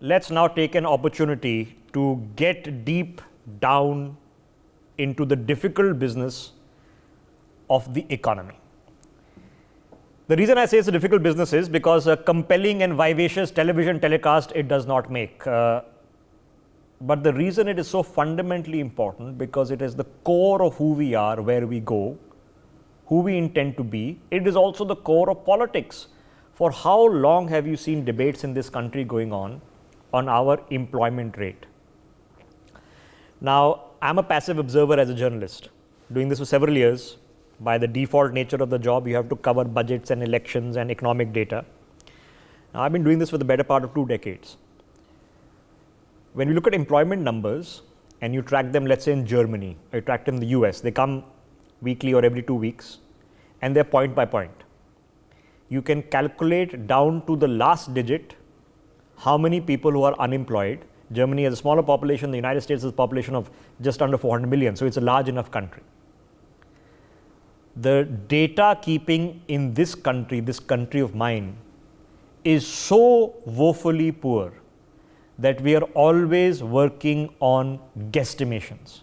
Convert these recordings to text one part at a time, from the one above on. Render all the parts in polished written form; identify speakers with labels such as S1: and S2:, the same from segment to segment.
S1: let's now take an opportunity to get deep down into the difficult business of the economy. The reason I say it's a difficult business is because a compelling and vivacious television telecast it does not make. But the reason it is so fundamentally important because it is the core of who we are, where we go, who we intend to be. It is also the core of politics. For how long have you seen debates in this country going on our employment rate? Now, I'm a passive observer as a journalist, doing this for several years. By the default nature of the job, you have to cover budgets and elections and economic data. Now, I've been doing this for the better part of 2 decades. When you look at employment numbers and you track them, let's say in Germany, or you track them in the US, they come weekly or every 2 weeks, and they're point by point. You can calculate down to the last digit how many people who are unemployed. Germany has a smaller population, the United States has a population of just under 400 million, so it's a large enough country. The data keeping in this country of mine, is so woefully poor that we are always working on guesstimations.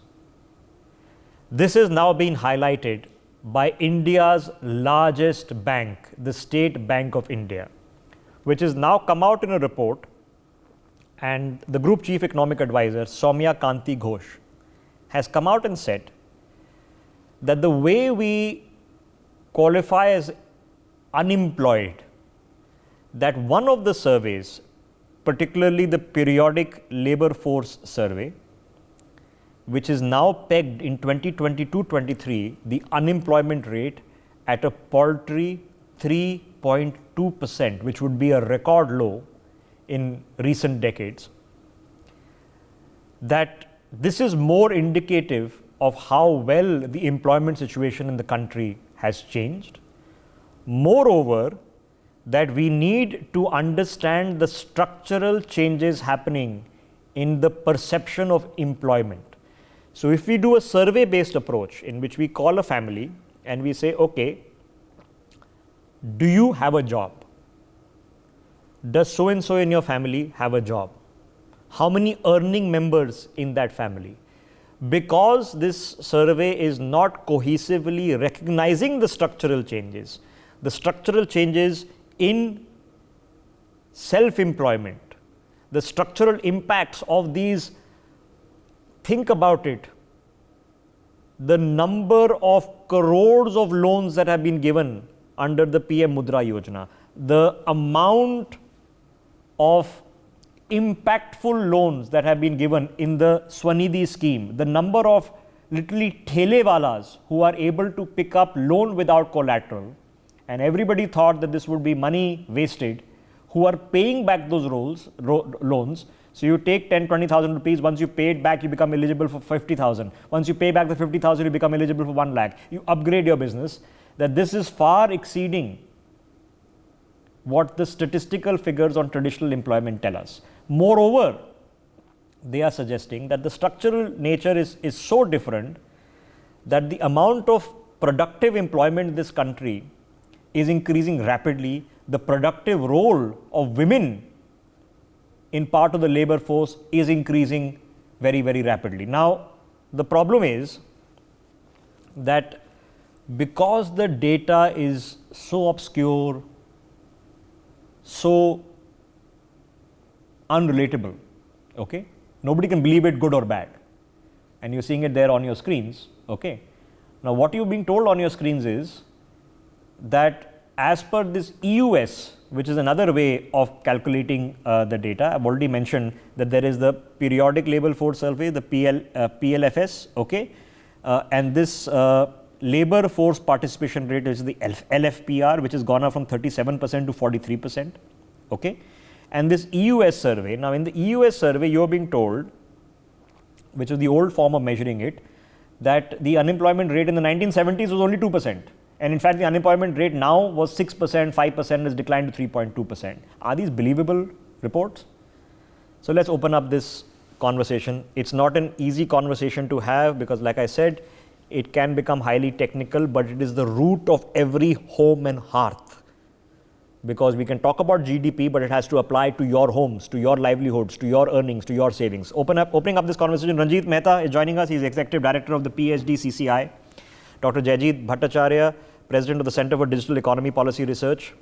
S1: This is now being highlighted by India's largest bank, the State Bank of India, which has now come out in a report, and the Group Chief Economic Advisor, Soumya Kanti Ghosh, has come out and said that the way we qualify as unemployed, that one of the surveys, particularly the periodic labor force survey, which is now pegged in 2022-23, the unemployment rate at a paltry 3.2%, which would be a record low in recent decades, that this is more indicative of how well the employment situation in the country has changed. Moreover, that we need to understand the structural changes happening in the perception of employment. So if we do a survey-based approach in which we call a family and we say, okay, do you have a job? Does so-and-so in your family have a job? How many earning members in that family? Because this survey is not cohesively recognizing the structural changes in self-employment, the structural impacts of these, think about it, the number of crores of loans that have been given under the PM Mudra Yojana, the amount of impactful loans that have been given in the SBI scheme, the number of literally thelewalas who are able to pick up loan without collateral, and everybody thought that this would be money wasted, who are paying back those loans. So you take 10-20,000 rupees, once you pay it back, you become eligible for 50,000. Once you pay back the 50,000, you become eligible for 1 lakh. You upgrade your business. That this is far exceeding what the statistical figures on traditional employment tell us. Moreover, they are suggesting that the structural nature is so different that the amount of productive employment in this country is increasing rapidly. The productive role of women in part of the labor force is increasing very, very rapidly. Now, the problem is that because the data is so obscure, so unrelatable, okay? Nobody can believe it, good or bad. And you're seeing it there on your screens, okay? Now, what you're being told on your screens is that as per this EUS, which is another way of calculating the data, I've already mentioned that there is the periodic labor force survey, the PLFS, okay? And this labor force participation rate is the LFPR, which has gone up from 37% to 43%, okay? And this EUS survey, now in the EUS survey, you're being told, which is the old form of measuring it, that the unemployment rate in the 1970s was only 2%. And in fact, the unemployment rate now was 6%, 5% has declined to 3.2%. Are these believable reports? So let's open up this conversation. It's not an easy conversation to have because, like I said, it can become highly technical, but it is the root of every home and hearth. because we can talk about GDP, but it has to apply to your homes, to your livelihoods, to your earnings, to your savings. Opening up this conversation, Ranjit Mehta is joining us. He's Executive Director of the PhD CCI. Dr. Jayjeet Bhattacharya, President of the Center for Digital Economy Policy Research.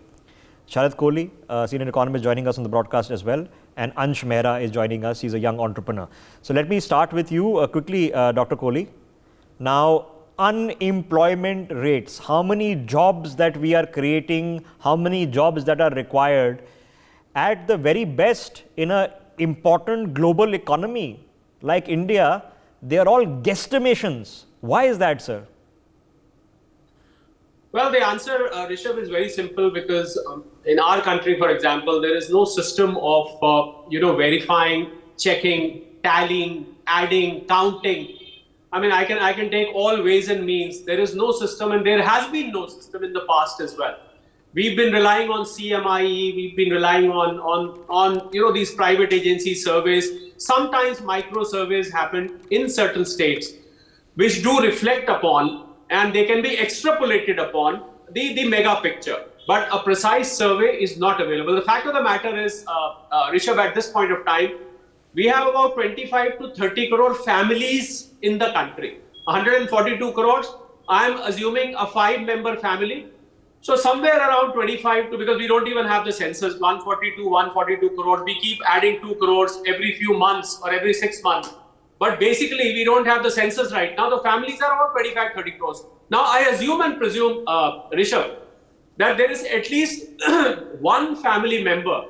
S1: Sharad Kohli, Senior Economist, joining us on the broadcast as well. And Ansh Mehra is joining us. He's a young entrepreneur. So let me start with you quickly, Dr. Kohli. Now, unemployment rates, how many jobs that we are creating, how many jobs that are required at the very best in an important global economy like India, they are all guesstimations. Why is that, sir?
S2: Well, the answer, Rishabh, is very simple because in our country, for example, there is no system of, verifying, checking, tallying, adding, counting. I mean, I can take all ways and means. There is no system, and there has been no system in the past as well. We've been relying on CMIE. We've been relying on these private agency surveys. Sometimes micro surveys happen in certain states, which do reflect upon, and they can be extrapolated upon the mega picture. But a precise survey is not available. The fact of the matter is, Rishabh, at this point of time, we have about 25 to 30 crore families in the country. 142 crores, I'm assuming a 5-member family. So somewhere around 25 to, because we don't even have the census, 142 crores. We keep adding 2 crores every few months or every 6 months. But basically, we don't have the census right now. The families are about 25, 30 crores. Now, I assume and presume, Rishabh, that there is at least one family member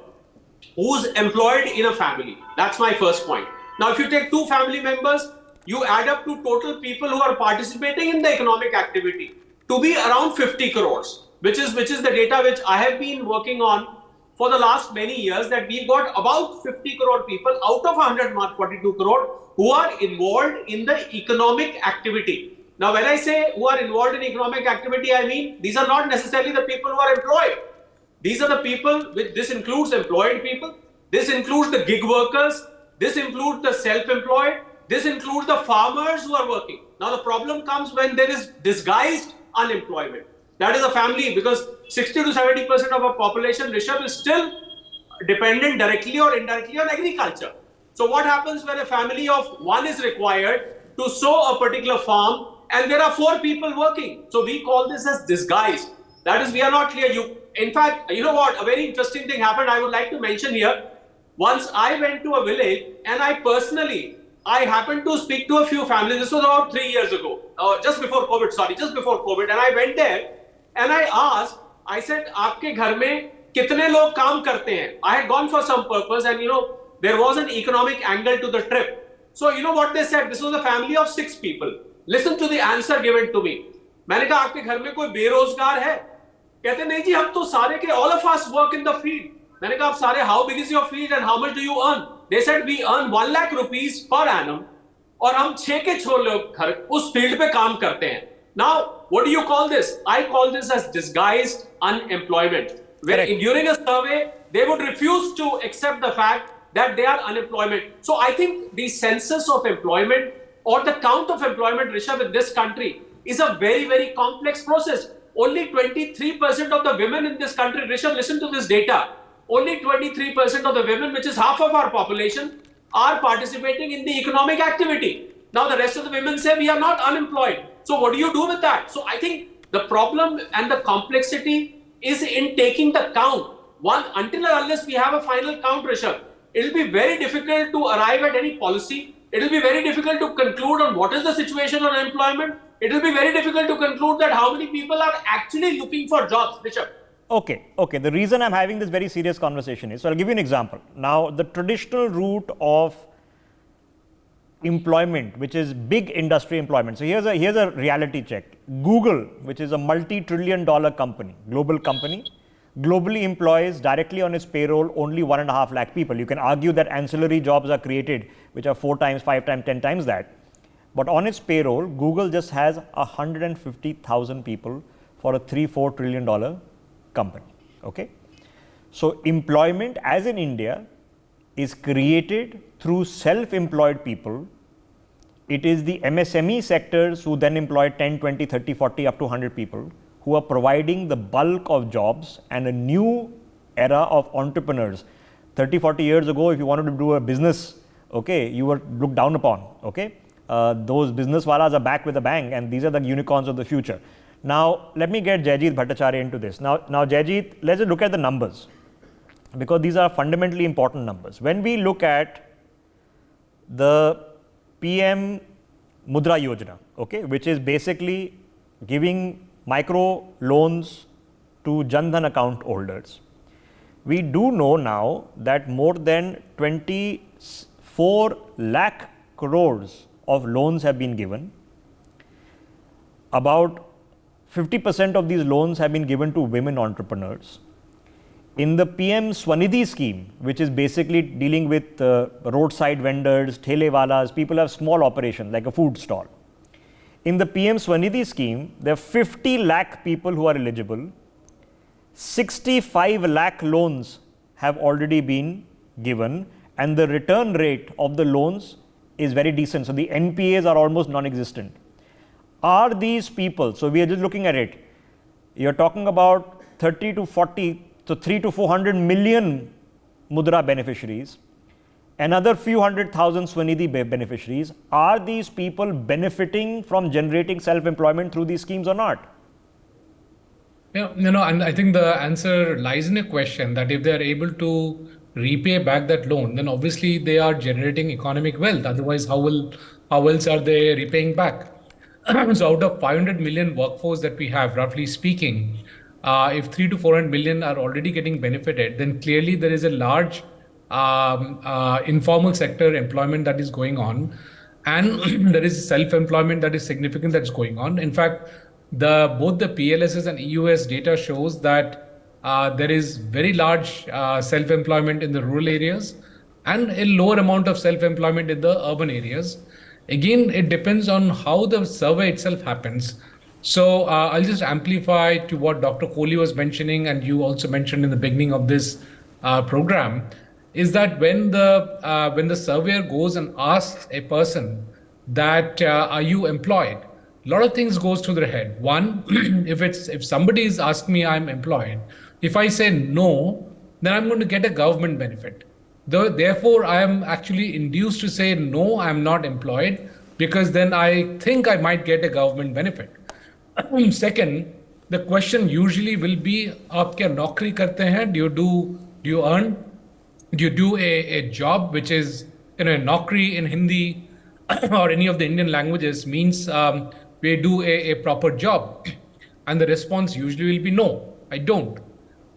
S2: who's employed in a family. That's my first point. Now, if you take 2 family members, you add up to total people who are participating in the economic activity to be around 50 crores, which is the data which I have been working on for the last many years, that we've got about 50 crore people out of 142 crore who are involved in the economic activity. Now, when I say who are involved in economic activity, I mean these are not necessarily the people who are employed. These are the people, this includes employed people, this includes the gig workers, this includes the self-employed, this includes the farmers who are working. Now, the problem comes when there is disguised unemployment. That is a family, because 60 to 70% of our population, Rishabh, is still dependent directly or indirectly on agriculture. So what happens when a family of 1 is required to sow a particular farm and there are 4 people working? So we call this as disguised. That is, we are not clear. In fact, you know what? A very interesting thing happened. I would like to mention here. Once I went to a village and I happened to speak to a few families. This was about 3 years ago, just before COVID. And I went there and I asked, I said, "Aapke ghar mein kitne log kaam karte hain?" I had gone for some purpose, and there was an economic angle to the trip. So you know what they said? This was a family of 6 people. Listen to the answer given to me. मैंने कहा, आपके घर में कोई बेरोजगार है? कहते नहीं जी, हम तो सारे के, all of us work in the field. मैंने कहा, आप सारे, how big is your field and how much do you earn? They said we earn 1 lakh rupees per annum, और हम 6 के 6 लोग घर उस फील्ड पे काम करते हैं. Now, what do you call this? I call this as disguised unemployment. Where during a survey, they would refuse to accept the fact that they are unemployment. So I think the census of employment or the count of employment, Rishabh, in this country is a very, very complex process. Only 23% of the women in this country, Rishabh, listen to this data. Only 23% of the women, which is half of our population, are participating in the economic activity. Now the rest of the women say we are not unemployed. So what do you do with that? So I think the problem and the complexity is in taking the count. Until or unless we have a final count, Rishabh, it will be very difficult to arrive at any policy. It will be very difficult to conclude on what is the situation on unemployment. It will be very difficult to conclude that how many people are actually looking for jobs, Rishabh.
S1: Okay. The reason I'm having this very serious conversation is, so I'll give you an example. Now, the traditional route of employment, which is big industry employment. So here's a reality check. Google, which is a multi-trillion-dollar company, global company, globally employs directly on its payroll only 1.5 lakh people. You can argue that ancillary jobs are created, which are 4 times, 5 times, 10 times that. But on its payroll, Google just has 150,000 people for a $3-4 trillion company. Okay. So employment, as in India, is created through self-employed people. It is the MSME sectors who then employ 10, 20, 30, 40, up to 100 people who are providing the bulk of jobs and a new era of entrepreneurs. 30, 40 years ago, if you wanted to do a business, okay, you were looked down upon, okay. Those business walas are back with a bang, and these are the unicorns of the future. Now, let me get Jayjeet Bhattacharya into this. Now Jayjeet, let's just look at the numbers, because these are fundamentally important numbers. When we look at the PM Mudra Yojana, okay, which is basically giving micro loans to Jan Dhan account holders, we do know now that more than 24 lakh crores of loans have been given. About 50% of these loans have been given to women entrepreneurs. In the PMSVANidhi scheme, which is basically dealing with roadside vendors, thelewalas, people have small operations like a food stall. In the PMSVANidhi scheme, there are 50 lakh people who are eligible. 65 lakh loans have already been given, and the return rate of the loans is very decent. So the NPAs are almost non-existent. Are these people, so we are just looking at it, you're talking about 30 to 40, so 300 to 400 million Mudra beneficiaries, another few 100,000 Swanidhi beneficiaries. Are these people benefiting from generating self-employment through these schemes or not?
S3: Yeah, and I think the answer lies in a question that if they are able to repay back that loan, then obviously they are generating economic wealth. Otherwise, how else are they repaying back? So out of 500 million workforce that we have, roughly speaking, if 300 to 400 million are already getting benefited, then clearly there is a large informal sector employment that is going on, and there is self-employment that is significant that's going on. In fact, both the PLSS and EUS data shows that there is very large self-employment in the rural areas and a lower amount of self-employment in the urban areas. Again, it depends on how the survey itself happens. So I'll just amplify to what Dr. Kohli was mentioning, and you also mentioned in the beginning of this program, is that when the surveyor goes and asks a person that are you employed, a lot of things goes through their head. One, if somebody is asking me I'm employed, if I say no, then I'm going to get a government benefit. Therefore, I am actually induced to say no, I'm not employed, because then I think I might get a government benefit. Second, the question usually will be, "Aap kya naukri karte hain? Do you earn? Do you do a job which is, naukri in Hindi or any of the Indian languages means we do a proper job?" And the response usually will be no, I don't.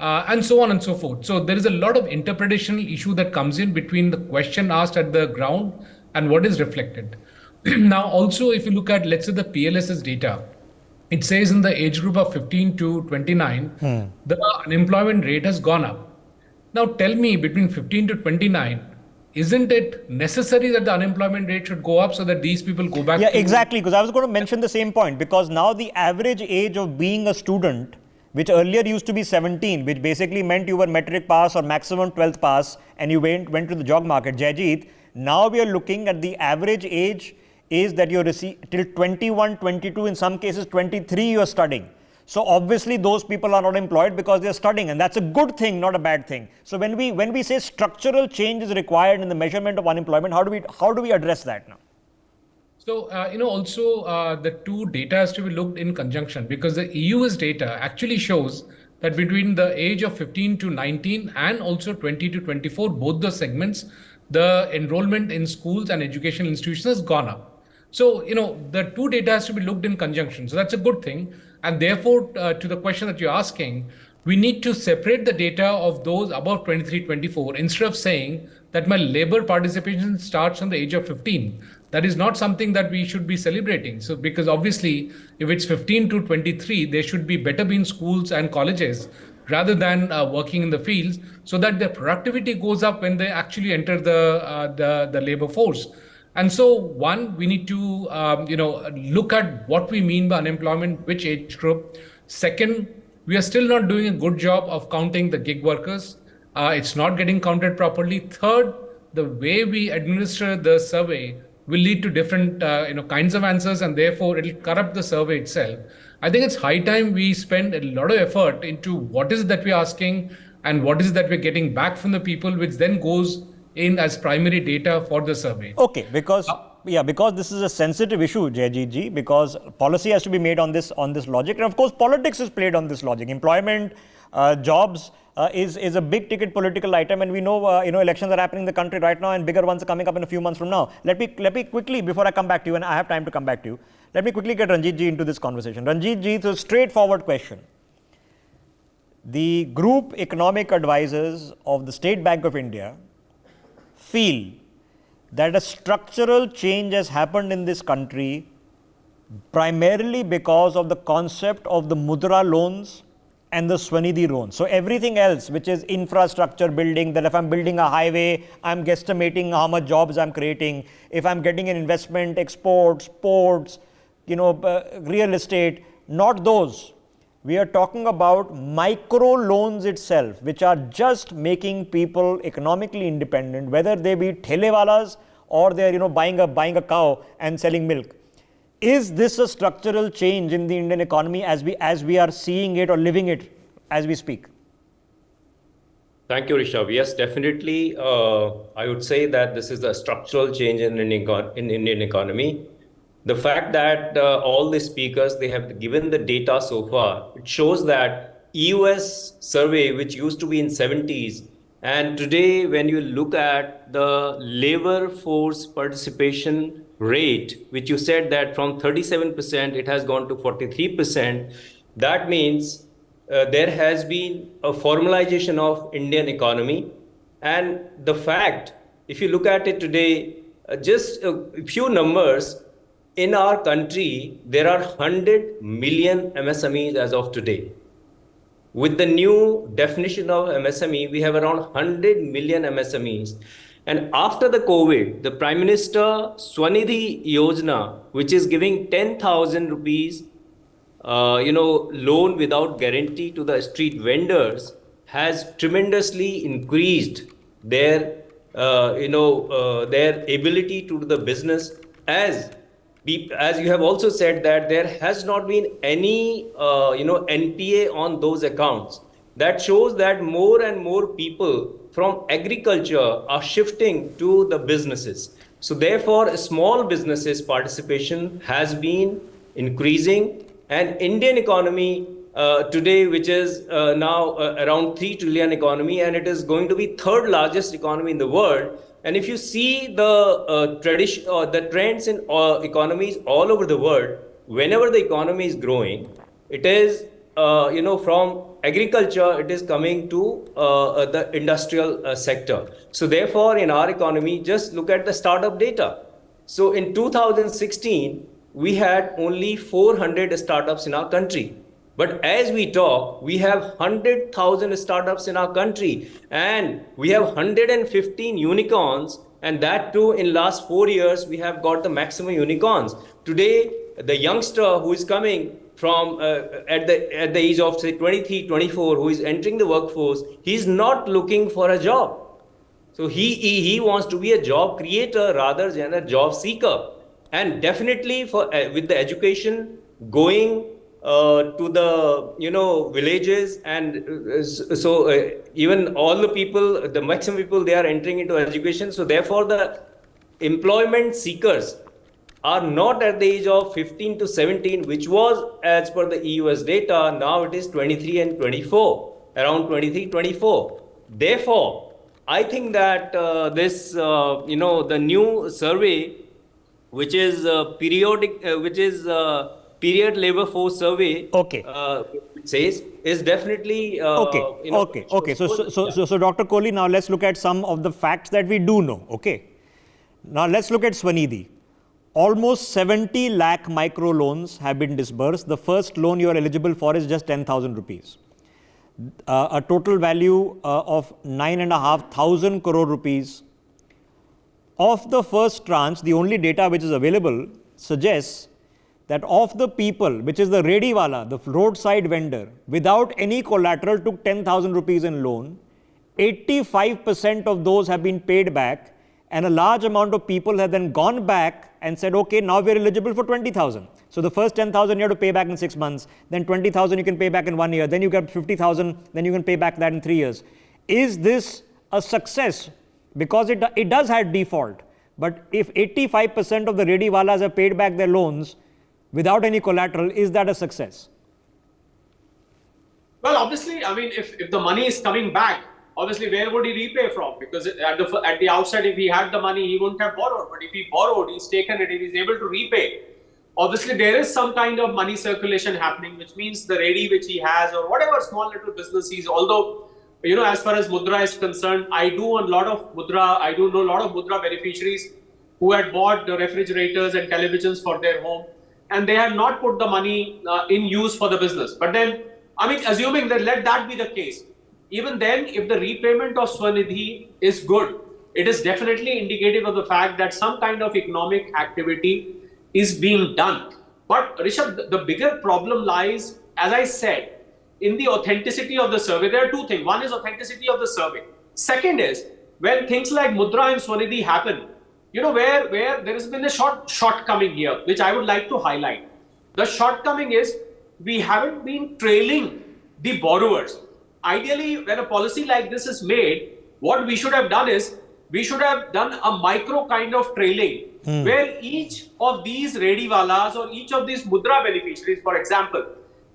S3: And so on and so forth. So there is a lot of interpretational issue that comes in between the question asked at the ground and what is reflected. Now, also, if you look at, let's say, the PLSS data, it says in the age group of 15 to 29, the unemployment rate has gone up. Now, tell me, between 15 to 29, isn't it necessary that the unemployment rate should go up so that these people go back?
S1: Yeah, exactly. Because I was going to mention the same point, because now the average age of being a student, which earlier used to be 17, which basically meant you were metric pass or maximum 12th pass, and you went to the job market. Jayjeet, now we are looking at the average age is that you're till 21, 22, in some cases 23 you're studying. So obviously those people are not employed because they're studying, and that's a good thing, not a bad thing. So when we say structural change is required in the measurement of unemployment, how do we address that now?
S3: So, also the two data has to be looked in conjunction, because the EU's data actually shows that between the age of 15 to 19 and also 20 to 24, both the segments, the enrollment in schools and educational institutions has gone up. So, the two data has to be looked in conjunction. So that's a good thing. And therefore, to the question that you're asking, we need to separate the data of those above 23, 24, instead of saying that my labor participation starts from the age of 15. That is not something that we should be celebrating. So, because obviously, if it's 15 to 23, they should be better be in schools and colleges rather than working in the fields, so that their productivity goes up when they actually enter the labor force. And so, one, we need to look at what we mean by unemployment, which age group. Second, we are still not doing a good job of counting the gig workers. It's not getting counted properly. Third, the way we administer the survey will lead to different kinds of answers, and therefore it'll corrupt the survey itself. I think it's high time we spend a lot of effort into what is it that we're asking and what is it that we're getting back from the people, which then goes in as primary data for the survey.
S1: Okay, because because this is a sensitive issue, Jayajit ji, because policy has to be made on this logic, and of course politics is played on this logic. Employment, jobs is a big ticket political item, and we know elections are happening in the country right now, and bigger ones are coming up in a few months from now. Let me quickly, before I come back to you, and I have time to come back to you, let me quickly get Ranjit ji into this conversation. Ranjit ji, it's a straightforward question. The group economic advisors of the State Bank of India feel that a structural change has happened in this country primarily because of the concept of the Mudra loans and the SBI loans. So everything else, which is infrastructure building, that if I'm building a highway, I'm guesstimating how much jobs I'm creating. If I'm getting an investment, exports, ports, real estate, not those. We are talking about micro loans itself, which are just making people economically independent, whether they be thelewalas or they're buying a cow and selling milk. Is this a structural change in the Indian economy as we are seeing it or living it as we speak?
S4: Thank you, Rishabh. Yes, definitely. I would say that this is a structural change in Indian economy. The fact that all the speakers, they have given the data so far, it shows that EUS survey, which used to be in 70s, and today when you look at the labor force participation rate, which you said that from 37%, it has gone to 43%, that means there has been a formalization of Indian economy. And the fact, if you look at it today, just a few numbers, in our country, there are 100 million MSMEs as of today. With the new definition of MSME, we have around 100 million MSMEs. And after the COVID, the Prime Minister SBI Yojana, which is giving 10,000 rupees, loan without guarantee to the street vendors, has tremendously increased their, their ability to do the business. As you have also said that there has not been any, NPA on those accounts. That shows that more and more people from agriculture are shifting to the businesses. So therefore, small businesses participation has been increasing, and Indian economy today, which is now around 3 trillion economy, and it is going to be third largest economy in the world. And if you see the tradition or the trends in economies all over the world, whenever the economy is growing, it is from agriculture, it is coming to the industrial sector. So therefore, in our economy, just look at the startup data. So in 2016, we had only 400 startups in our country. But as we talk, we have 100,000 startups in our country, and we have 115 unicorns, and that too in last 4 years, we have got the maximum unicorns. Today, the youngster who is coming from at the age of say 23, 24, who is entering the workforce, he's not looking for a job. So he wants to be a job creator rather than a job seeker. And definitely for with the education going to the villages, and even all the people, the maximum people, they are entering into education. So therefore the employment seekers are not at the age of 15 to 17, which was as per the EUS data. Now it is 23 and 24, around 23, 24. Therefore, I think that this, the new survey, which is periodic, period labor force survey, it says, is definitely
S1: okay. So Dr. Kohli, now let's look at some of the facts that we do know. Okay, now let's look at SBI. Almost 70 lakh micro loans have been disbursed. The first loan you are eligible for is just 10,000 rupees. A total value of 9,500 crore rupees. Of the first tranche, the only data which is available suggests that of the people, which is the rediwala, the roadside vendor, without any collateral took 10,000 rupees in loan, 85% of those have been paid back, And a large amount of people have then gone back and said, okay, now we're eligible for 20,000. So the first 10,000 you have to pay back in 6 months, then 20,000 you can pay back in 1 year, then you get 50,000, then you can pay back that in 3 years. Is this a success? Because it does have default. But if 85% of the rediwalas have paid back their loans without any collateral, is that a success?
S2: Well, obviously, I mean, if the money is coming back, obviously, where would he repay from? Because at the outset, if he had the money, he wouldn't have borrowed. But if he borrowed, he's taken it, if he's able to repay, obviously, there is some kind of money circulation happening, which means the ready which he has or whatever small little business he's, although, as far as mudra is concerned, I do know a lot of mudra beneficiaries who had bought the refrigerators and televisions for their home, and they have not put the money in use for the business. But then, I mean, assuming that let that be the case, even then, if the repayment of Swanidhi is good, it is definitely indicative of the fact that some kind of economic activity is being done. But Rishabh, the bigger problem lies, as I said, in the authenticity of the survey. There are two things. One is authenticity of the survey. Second is when things like Mudra and Swanidhi happen, where there has been a shortcoming here, which I would like to highlight. The shortcoming is we haven't been trailing the borrowers. Ideally, when a policy like this is made, what we should have done is we should have done a micro kind of trailing where each of these rediwalas or each of these mudra beneficiaries, for example,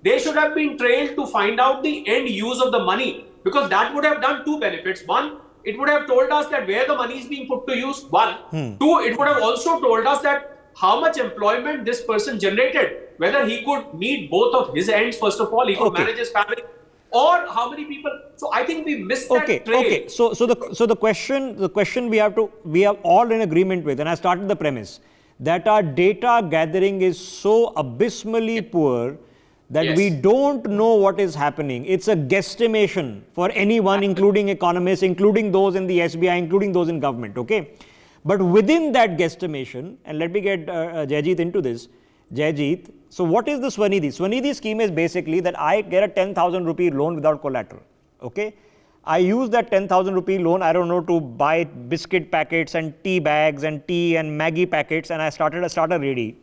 S2: they should have been trailed to find out the end use of the money, because that would have done two benefits. One, it would have told us that where the money is being put to use. One. Two, it would have also told us that how much employment this person generated, whether he could meet both of his ends. First of all, he could manage his family. Or how many people? So I think we missed that trail.
S1: Okay. So the question we are all in agreement with, and I started the premise that our data gathering is so abysmally poor that we don't know what is happening. It's a guesstimation for anyone, including economists, including those in the SBI, including those in government. Okay, but within that guesstimation, and let me get Jayjeet into this. Jayjeet, so what is the Swanidhi? Swanidhi scheme is basically that I get a 10,000 rupee loan without collateral. Okay, I use that 10,000 rupee loan, I don't know, to buy biscuit packets and tea bags and tea and Maggie packets, and I start a ready.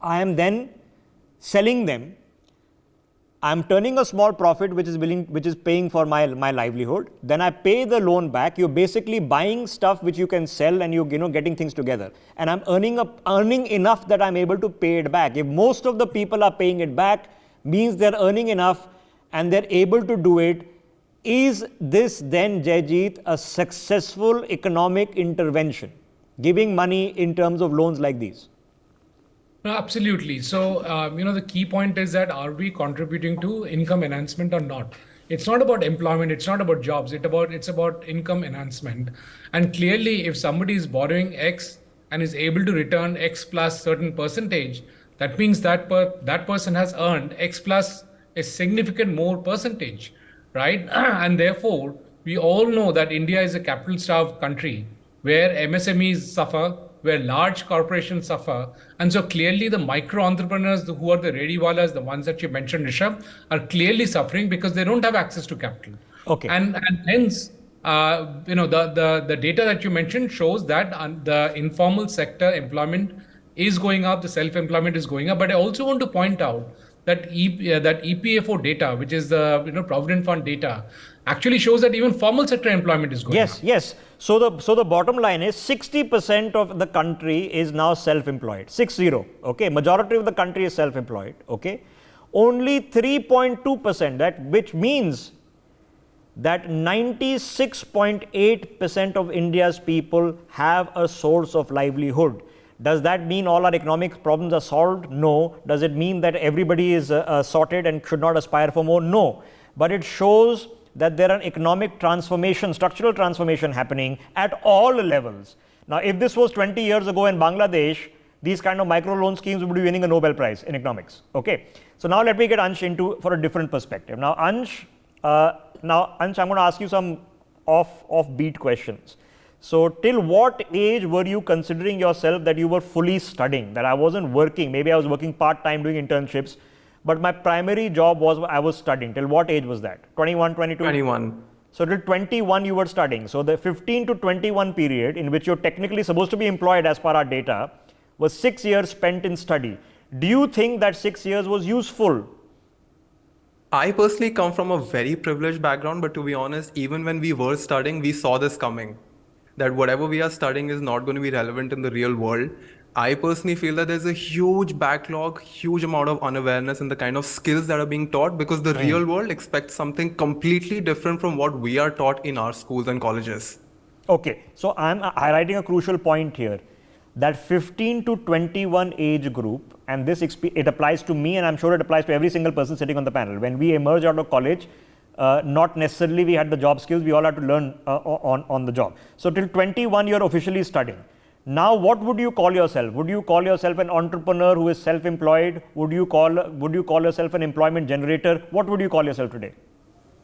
S1: I am then selling them. I'm turning a small profit which is paying for my livelihood. Then I pay the loan back. You're basically buying stuff which you can sell, and you're getting things together. And I'm earning enough that I'm able to pay it back. If most of the people are paying it back, means they're earning enough and they're able to do it. Is this then, Jayjeet, a successful economic intervention, giving money in terms of loans like these?
S3: No, absolutely. So, the key point is that are we contributing to income enhancement or not? It's not about employment. It's not about jobs. It's about income enhancement. And clearly, if somebody is borrowing X and is able to return X plus certain percentage, that means that that person has earned X plus a significant more percentage, right? And therefore, we all know that India is a capital-starved country where MSMEs suffer, where large corporations suffer. And so clearly the micro entrepreneurs who are the rediwalas, the ones that you mentioned, Rishabh, are clearly suffering because they don't have access to capital.
S1: Okay.
S3: And hence, the data that you mentioned shows that the informal sector employment is going up, the self-employment is going up. But I also want to point out that EPFO data, which is the Provident Fund data, actually shows that even formal sector employment is going up.
S1: Yes. So the bottom line is 60% of the country is now self-employed. 60. Okay. Majority of the country is self-employed. Okay. Only 3.2%, which means that 96.8% of India's people have a source of livelihood. Does that mean all our economic problems are solved? No. Does it mean that everybody is sorted and should not aspire for more? No. But it shows that there are economic transformation, structural transformation happening at all levels. Now, if this was 20 years ago in Bangladesh, these kind of micro loan schemes would be winning a Nobel Prize in economics. Okay. So now let me get Ansh for a different perspective. Now, Ansh, I'm going to ask you some off-beat questions. So, till what age were you considering yourself that you were fully studying, that I wasn't working? Maybe I was working part-time doing internships, but my primary job was I was studying. Till what age was that? 21, 22?
S5: 21.
S1: So till 21 you were studying. So the 15 to 21 period in which you're technically supposed to be employed as per our data was 6 years spent in study. Do you think that 6 years was useful?
S5: I personally come from a very privileged background, but to be honest, even when we were studying, we saw this coming. That whatever we are studying is not going to be relevant in the real world. I personally feel that there's a huge backlog, huge amount of unawareness in the kind of skills that are being taught because the real world expects something completely different from what we are taught in our schools and colleges.
S1: Okay, so I'm highlighting a crucial point here, that 15 to 21 age group, and this it applies to me, and I'm sure it applies to every single person sitting on the panel. When we emerge out of college, not necessarily we had the job skills, we all had to learn on the job. So till 21 you're officially studying. Now what would you call yourself? Would you call yourself an entrepreneur who is self-employed? Would you call yourself an employment generator? What would you call yourself today?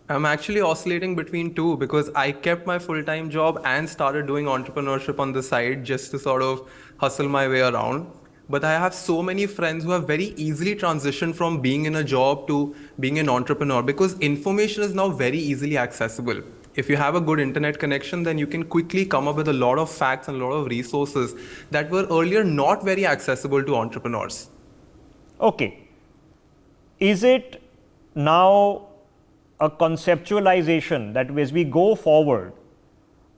S5: I'm actually oscillating between two because I kept my full-time job and started doing entrepreneurship on the side just to sort of hustle my way around. But I have so many friends who have very easily transitioned from being in a job to being an entrepreneur because information is now very easily accessible. If you have a good internet connection, then you can quickly come up with a lot of facts and a lot of resources that were earlier not very accessible to entrepreneurs.
S1: Okay. Is it now a conceptualization that as we go forward,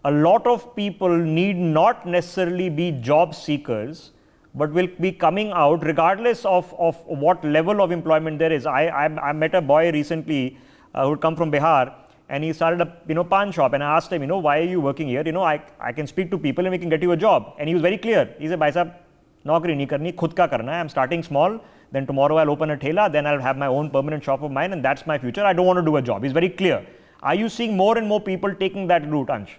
S1: a lot of people need not necessarily be job seekers, but will be coming out regardless of what level of employment there is? I met a boy recently who had come from Bihar, and he started a pan shop, and I asked him, why are you working here? I can speak to people and we can get you a job. And he was very clear. He said, bhai sahab, naukri nahi karni, khud ka karna hai. I'm starting small, then tomorrow I'll open a thela, then I'll have my own permanent shop of mine, and that's my future. I don't want to do a job. He's very clear. Are you seeing more and more people taking that route, Ansh?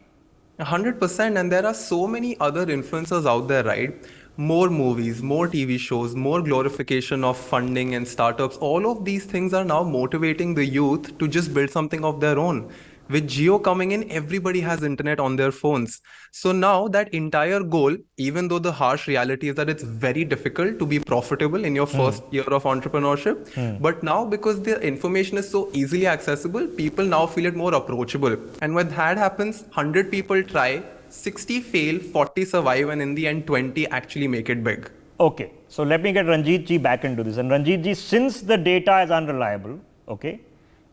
S5: 100%, and there are so many other influencers out there, right? More movies, more TV shows, more glorification of funding and startups. All of these things are now motivating the youth to just build something of their own. With Jio coming in, everybody has internet on their phones. So now that entire goal, even though the harsh reality is that it's very difficult to be profitable in your first year of entrepreneurship, but now because the information is so easily accessible, people now feel it more approachable. And when that happens, 100 people try, 60 fail, 40 survive, and in the end, 20 actually make it big.
S1: Okay, so let me get Ranjit ji back into this. And Ranjit ji, since the data is unreliable, okay,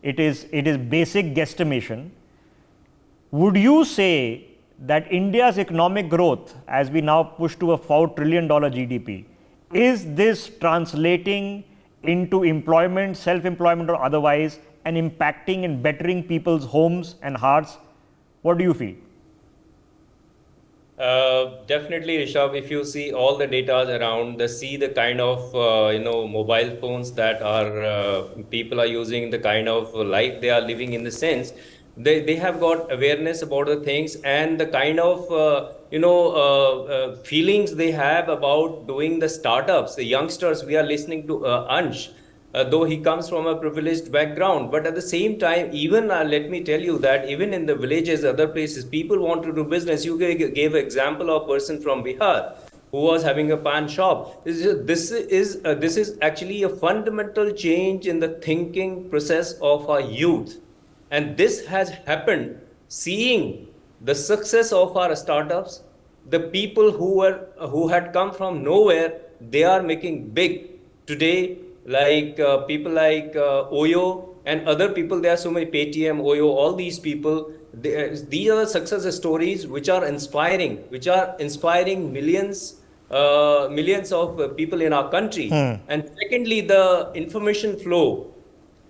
S1: it is basic guesstimation, would you say that India's economic growth, as we now push to a $4 trillion GDP, is this translating into employment, self-employment or otherwise, and impacting and bettering people's homes and hearts? What do you feel?
S4: Definitely, Rishabh, if you see all the data around, see the kind of mobile phones that are people are using, the kind of life they are living, in the sense they have got awareness about the things and the kind of feelings they have about doing the startups. The youngsters, we are listening to Ansh, though he comes from a privileged background, but at the same time, even let me tell you that even in the villages, other places, people want to do business. You gave an example of a person from Bihar who was having a pan shop. This is actually a fundamental change in the thinking process of our youth, and this has happened seeing the success of our startups. The people who had come from nowhere, they are making big today. Like people like Oyo and other people, there are so many, Paytm, Oyo, all these people. These are the success stories which are inspiring millions of people in our country. And secondly, the information flow.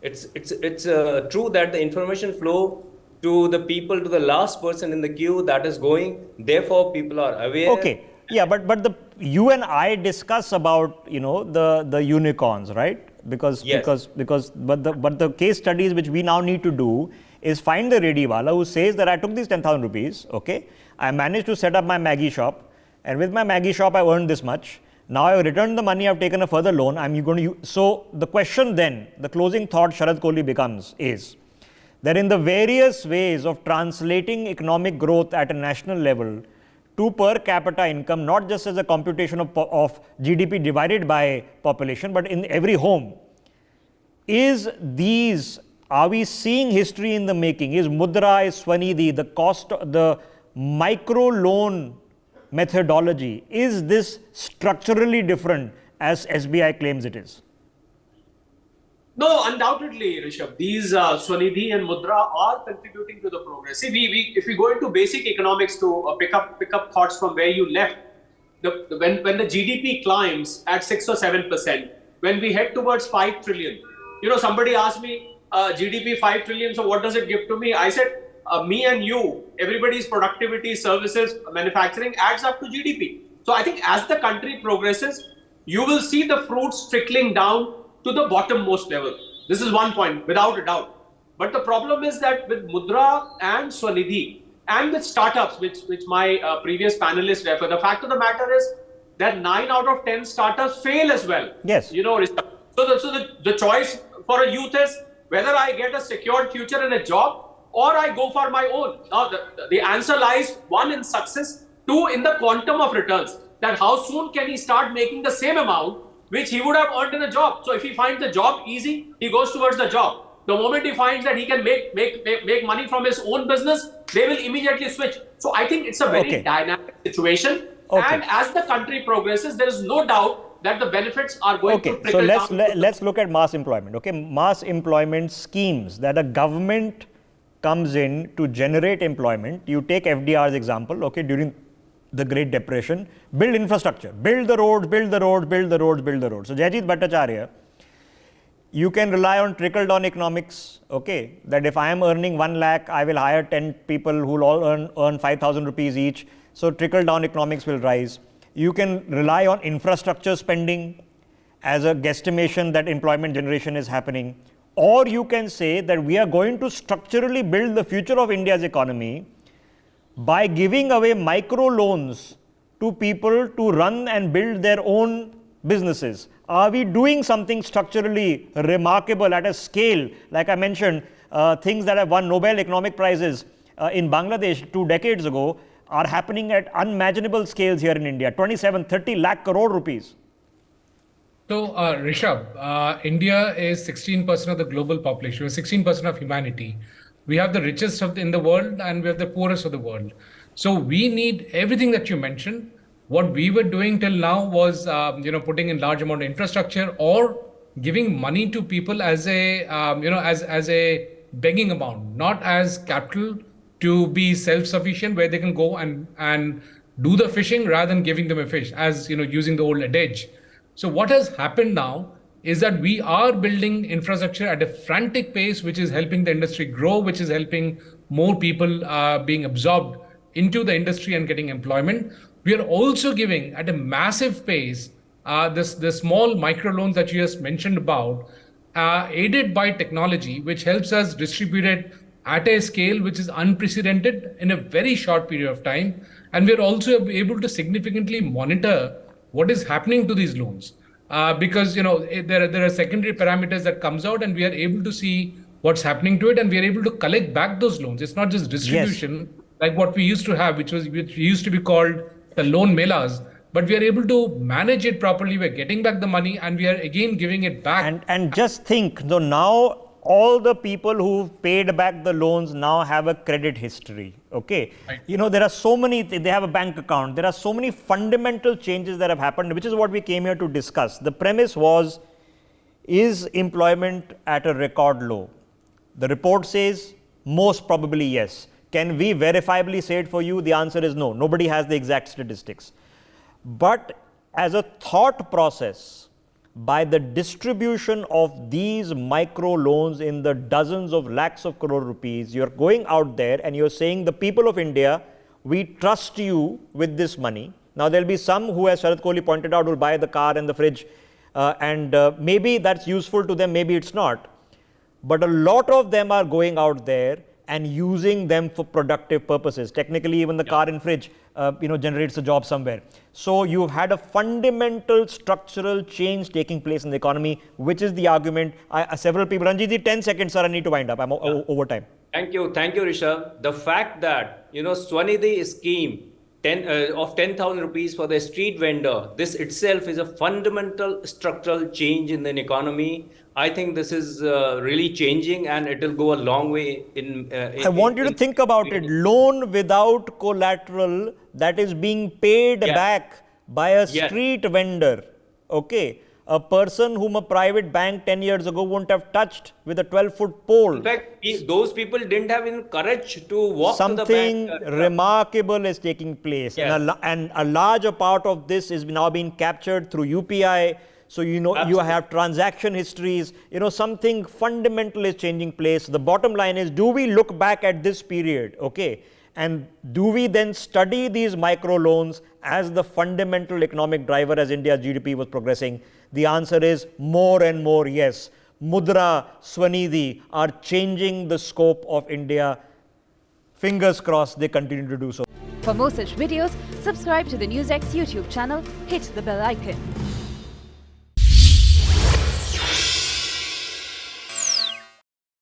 S4: It's true that the information flow to the people, to the last person in the queue, that is going. Therefore, people are aware.
S1: Okay. Yeah, but you and I discuss about the unicorns, right? Because the case studies which we now need to do is find the Rediwala who says that I took these 10,000 rupees, okay, I managed to set up my Maggie shop, and with my Maggie shop I earned this much. Now I've returned the money, I've taken a further loan. I'm going to use. So the question then, the closing thought Sharad Kohli becomes is that in the various ways of translating economic growth at a national level to per capita income, not just as a computation of GDP divided by population, but in every home, is these Are we seeing history in the making? Is Mudra, is Swanidhi, the cost, the micro loan methodology, is this structurally different as SBI claims it is?
S2: No, undoubtedly, Rishabh. These Swanidhi and Mudra are contributing to the progress. See, if we go into basic economics to pick up thoughts from where you left, when the GDP climbs at 6 or 7%, when we head towards 5 trillion, somebody asked me, GDP 5 trillion, so what does it give to me? I said, me and you, everybody's productivity, services, manufacturing adds up to GDP. So I think as the country progresses, you will see the fruits trickling down to the bottommost level. This is one point, without a doubt. But the problem is that with Mudra and Swanidhi and with startups, which my previous panelists refer, the fact of the matter is that 9 out of 10 startups fail as well.
S1: Yes.
S2: So the choice for a youth is whether I get a secured future and a job or I go for my own. Now, the answer lies, one, in success, two, in the quantum of returns. That how soon can he start making the same amount which he would have earned in a job. So if he finds the job easy, he goes towards the job. The moment he finds that he can make money from his own business, they will immediately switch. So I think it's a very dynamic situation. And as the country progresses, there is no doubt that the benefits are going to trickle down.
S1: So let's look at mass employment. Mass employment schemes that a government comes in to generate employment. You take FDR's example, during the Great Depression, build infrastructure, build the roads, build the roads, build the roads, build the roads. So Jayajit Bhattacharya, you can rely on trickle-down economics, that if I am earning 1 lakh, I will hire 10 people who will all earn 5,000 rupees each. So trickle-down economics will rise. You can rely on infrastructure spending as a guesstimation that employment generation is happening. Or you can say that we are going to structurally build the future of India's economy by giving away micro loans to people to run and build their own businesses. Are we doing something structurally remarkable at a scale? Like I mentioned, things that have won Nobel Economic Prizes in Bangladesh 2 decades ago are happening at unimaginable scales here in India, 27-30 lakh crore rupees.
S3: So, Rishabh, India is 16% of the global population, 16% of humanity. We have the richest in the world and we have the poorest of the world. So we need everything that you mentioned. What we were doing till now was, putting in large amount of infrastructure or giving money to people as a, as a begging amount, not as capital to be self-sufficient where they can go and do the fishing rather than giving them a fish, as using the old adage. So what has happened now is that we are building infrastructure at a frantic pace, which is helping the industry grow, which is helping more people being absorbed into the industry and getting employment. We are also giving at a massive pace the small micro loans that you just mentioned about, aided by technology, which helps us distribute it at a scale which is unprecedented in a very short period of time. And we are also able to significantly monitor what is happening to these loans. Because there are secondary parameters that comes out and we are able to see what's happening to it and we are able to collect back those loans. It's not just distribution like what we used to have, which used to be called the loan melas, but we are able to manage it properly. We're getting back the money and we are again giving it back.
S1: And just think, so now all the people who've paid back the loans now have a credit history. Right. There are so many, they have a bank account. There are so many fundamental changes that have happened, which is what we came here to discuss. The premise was, is employment at a record low? The report says most probably yes. Can we verifiably say it for you? The answer is no. Nobody has the exact statistics. But as a thought process, by the distribution of these micro loans in the dozens of lakhs of crore rupees, you're going out there and you're saying, the people of India, we trust you with this money. Now, there'll be some who, as Sharad Kohli pointed out, will buy the car and the fridge, and maybe that's useful to them, maybe it's not. But a lot of them are going out there and using them for productive purposes. Technically, even the car and fridge, generates a job somewhere. So you've had a fundamental structural change taking place in the economy, which is the argument. Several people, Ranjit, 10 seconds, sir, I need to wind up. I'm over time.
S4: Thank you, Rishabh. The fact that, Swanidhi scheme 10,000 rupees for the street vendor, this itself is a fundamental structural change in an economy. I think this is really changing, and it will go a long way
S1: I want you to think about it. Loan without collateral that is being paid back by a street vendor. Okay. A person whom a private bank 10 years ago wouldn't have touched with a 12-foot pole.
S4: In fact, those people didn't have even courage to walk
S1: Something
S4: to the bank.
S1: remarkable is taking place. And a larger part of this is now being captured through UPI. So, you know, you have transaction histories. You know, something fundamental is changing place. The bottom line is, do we look back at this period, okay? And do we then study these micro loans as the fundamental economic driver as India's GDP was progressing? The answer is more and more yes. Mudra, Swanidhi are changing the scope of India. Fingers crossed they continue to do so.
S6: For more such videos, subscribe to the NewsX YouTube channel, hit the bell icon.